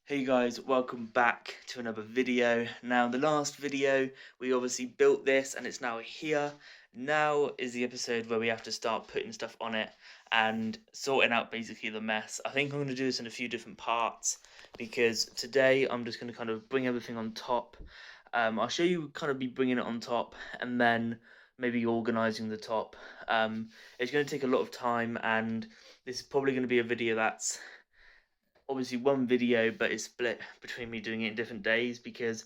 Hey guys, welcome back to another video. Now, in the last video, we obviously built this and it's now here. Now is the episode where we have to start putting stuff on it and sorting out basically the mess. I think I'm going to do this in a few different parts because today I'm just going to kind of bring everything on top. I'll show you kind of be bringing it on top and then maybe organizing the top. It's going to take a lot of time and this is probably going to be a video that's obviously one video, but it's split between me doing it in different days because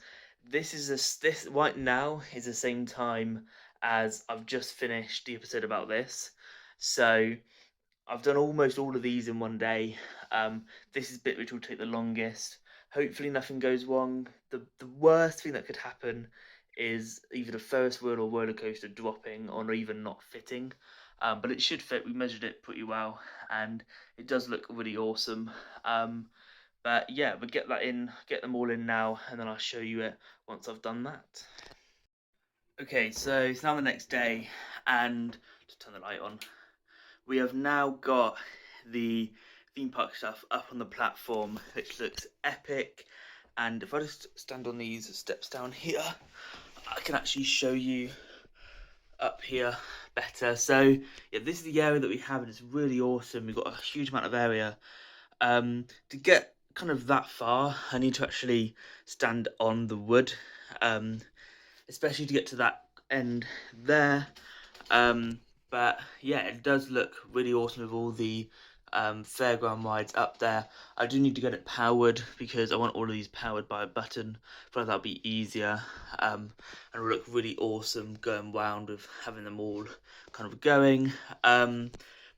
this right now is the same time as I've just finished the episode about this. So I've done almost all of these in one day. This is the bit which will take the longest. Hopefully nothing goes wrong. The worst thing that could happen is either the Ferris wheel or roller coaster dropping or even not fitting. But it should fit. We measured it pretty well, and it does look really awesome. But yeah, we'll get them all in now, and then I'll show you it once I've done that. Okay, so it's now the next day, and just turn the light on. We have now got the theme park stuff up on the platform, which looks epic. And if I just stand on these steps down here, I can actually show you up here better. So yeah, this is the area that we have, and it's really awesome. We've got a huge amount of area. To get kind of that far, I need to actually stand on the wood, especially to get to that end there. But yeah, it does look really awesome with all the fairground rides up there. I do need to get it powered because I want all of these powered by a button. I feel like that'll be easier and it'll look really awesome going round with having them all kind of going. But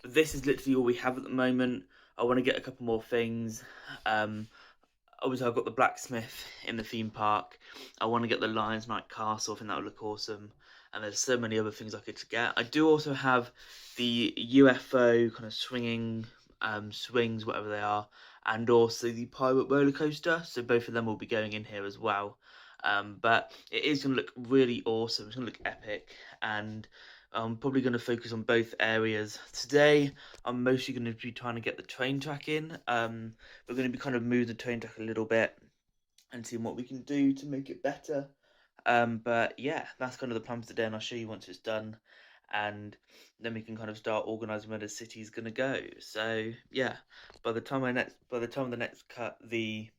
this is literally all we have at the moment. I want to get a couple more things. Obviously, I've got the blacksmith in the theme park. I want to get the Lion's Night Castle. I think that would look awesome. And there's so many other things I could get. I do also have the UFO kind of swinging swings, whatever they are, and also the pirate roller coaster. So both of them will be going in here as well. But it is going to look really awesome. It's going to look epic, and I'm probably going to focus on both areas today. I'm mostly going to be trying to get the train track in. We're going to be kind of move the train track a little bit and seeing what we can do to make it better. But yeah, that's kind of the plan for today, and I'll show you once it's done, and then we can kind of start organising where the city's gonna go. So yeah, by the time of the next cut, the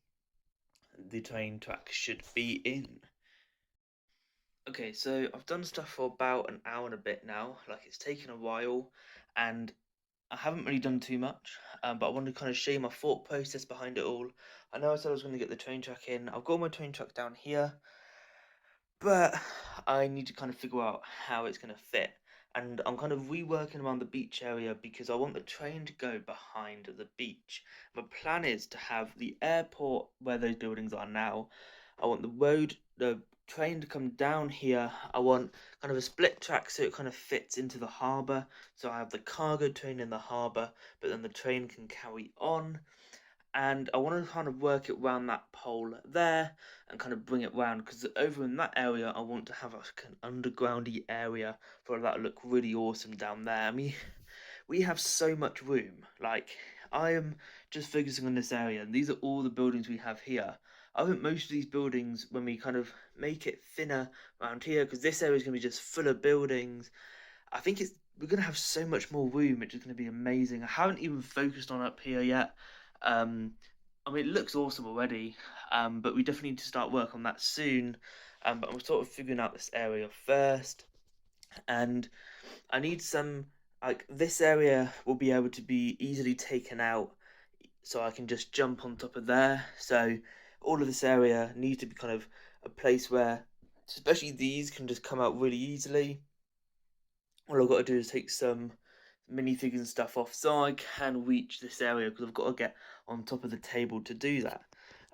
train track should be in. Okay, so I've done stuff for about an hour and a bit now. Like it's taken a while, and I haven't really done too much. But I wanted to kind of show you my thought process behind it all. I know I said I was going to get the train track in. I've got my train track down here. But I need to kind of figure out how it's going to fit. And I'm kind of reworking around the beach area because I want the train to go behind the beach. My plan is to have the airport where those buildings are now. I want the train to come down here. I want kind of a split track so it kind of fits into the harbour. So I have the cargo train in the harbour, but then the train can carry on, and I want to kind of work it around that pole there and kind of bring it round because over in that area I want to have like an undergroundy area for that look really awesome down there. I mean, we have so much room. Like, I am just focusing on this area, and these are all the buildings we have here. I think most of these buildings, when we kind of make it thinner around here, because this area is going to be just full of buildings, I think we're going to have so much more room, which is going to be amazing. I haven't even focused on up here yet. Um, I mean, it looks awesome already, but we definitely need to start work on that soon. But I'm sort of figuring out this area first, and I need some, like, this area will be able to be easily taken out, so I can just jump on top of there. So all of this area needs to be kind of a place where, especially these, can just come out really easily. All I've got to do is take some minifigures and stuff off so I can reach this area because I've got to get on top of the table to do that.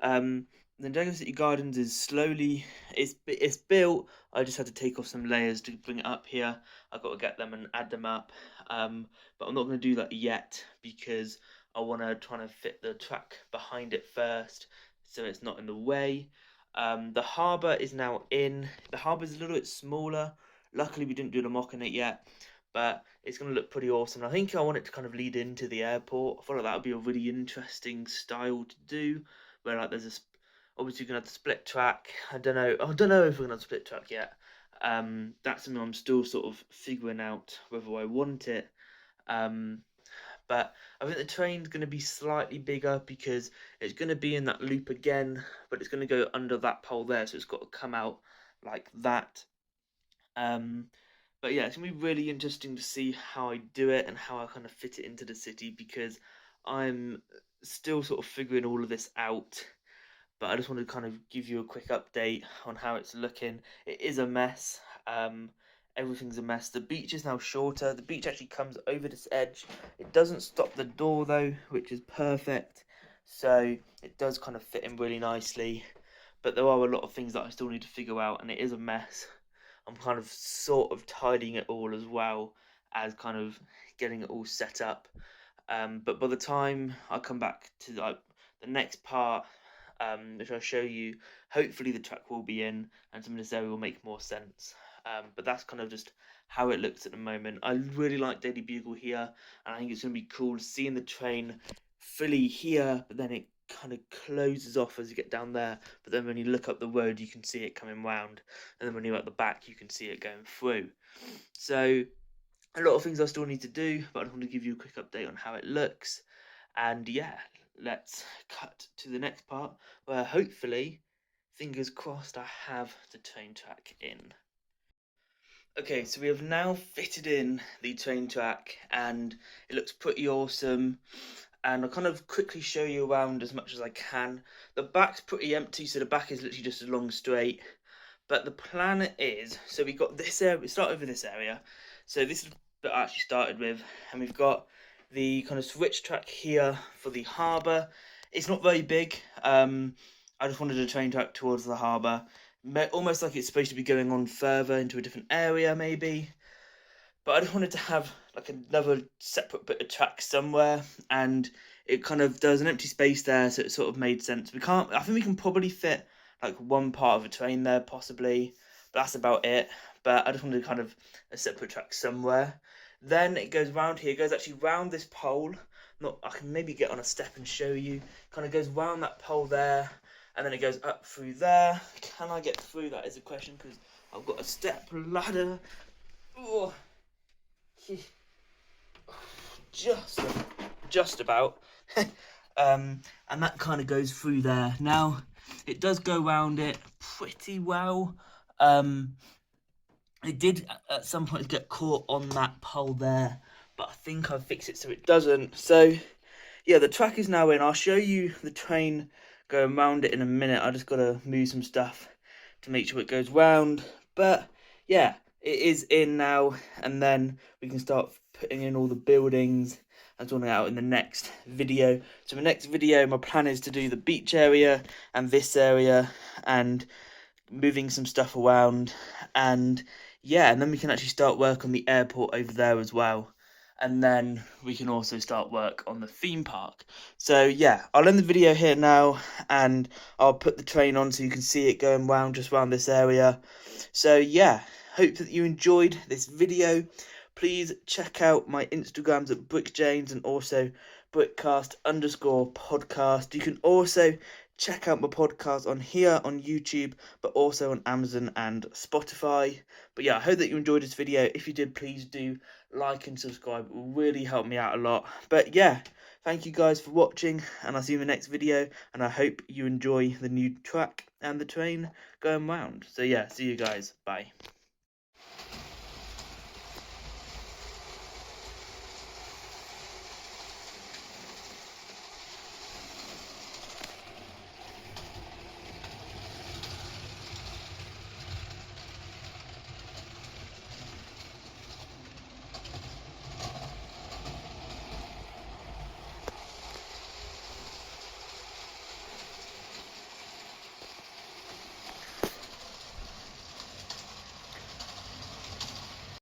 The Lego City Gardens is slowly, it's built. I just had to take off some layers to bring it up here. I've got to get them and add them up. But I'm not going to do that yet because I want to try and fit the track behind it first so it's not in the way. The harbour is now in. The harbour is a little bit smaller. Luckily, we didn't do the mock in it yet, but it's going to look pretty awesome. I think I want it to kind of lead into the airport. I feel like that would be a really interesting style to do, where like there's obviously you're gonna have the split track. I don't know if we're gonna have split track yet. That's something I'm still sort of figuring out whether I want it. But I think the train's going to be slightly bigger because it's going to be in that loop again, but it's going to go under that pole there, so it's got to come out like that. But yeah, it's going to be really interesting to see how I do it and how I kind of fit it into the city, because I'm still sort of figuring all of this out. But I just wanted to kind of give you a quick update on how it's looking. It is a mess. Everything's a mess. The beach is now shorter. The beach actually comes over this edge. It doesn't stop the door though, which is perfect. So it does kind of fit in really nicely. But there are a lot of things that I still need to figure out, and it is a mess. I'm kind of sort of tidying it all as well as kind of getting it all set up. But by the time I come back to like the next part, which I'll show you, hopefully the track will be in and some of this area will make more sense. But that's kind of just how it looks at the moment. I really like Daily Bugle here, and I think it's going to be cool seeing the train fully here, but then it kind of closes off as you get down there. But then when you look up the road, you can see it coming round, and then when you're at the back, you can see it going through. So a lot of things I still need to do, but I want to give you a quick update on how it looks. And yeah, let's cut to the next part where hopefully, fingers crossed, I have the train track in. Okay, so we have now fitted in the train track and it looks pretty awesome. And I'll kind of quickly show you around as much as I can. The back's pretty empty, so the back is literally just a long straight. But the plan is, so we've got this area, we started with this area. So this is what I actually started with, and we've got the kind of switch track here for the harbour. It's not very big. I just wanted a train track towards the harbour, almost like it's supposed to be going on further into a different area maybe. But I just wanted to have like another separate bit of track somewhere, and it kind of does an empty space there, so it sort of made sense. I think we can probably fit like one part of a train there possibly, but that's about it. But I just wanted kind of a separate track somewhere. Then it goes round here, it goes actually round this pole. I can maybe get on a step and show you. Kind of goes round that pole there, and then it goes up through there. Can I get through that is a question, because I've got a step ladder. Oh, just about. And that kind of goes through there. Now, it does go round it pretty well. It did at some point get caught on that pole there, but I think I've fixed it so it doesn't. So yeah, the track is now in. I'll show you the train going round it in a minute. I just got to move some stuff to make sure it goes round. But yeah, it is in now, and then we can start putting in all the buildings and sorting it out in the next video. So the next video, my plan is to do the beach area and this area and moving some stuff around, and yeah, and then we can actually start work on the airport over there as well. And then we can also start work on the theme park. So yeah, I'll end the video here now, and I'll put the train on so you can see it going round, just round this area. So yeah, hope that you enjoyed this video. Please check out my Instagrams at BrickJames and also Brickcast_podcast. You can also check out my podcast on here on YouTube, but also on Amazon and Spotify. But yeah, I hope that you enjoyed this video. If you did, please do like and subscribe. It will really help me out a lot. But yeah, thank you guys for watching, and I'll see you in the next video, and I hope you enjoy the new track and the train going round. So yeah, see you guys. Bye.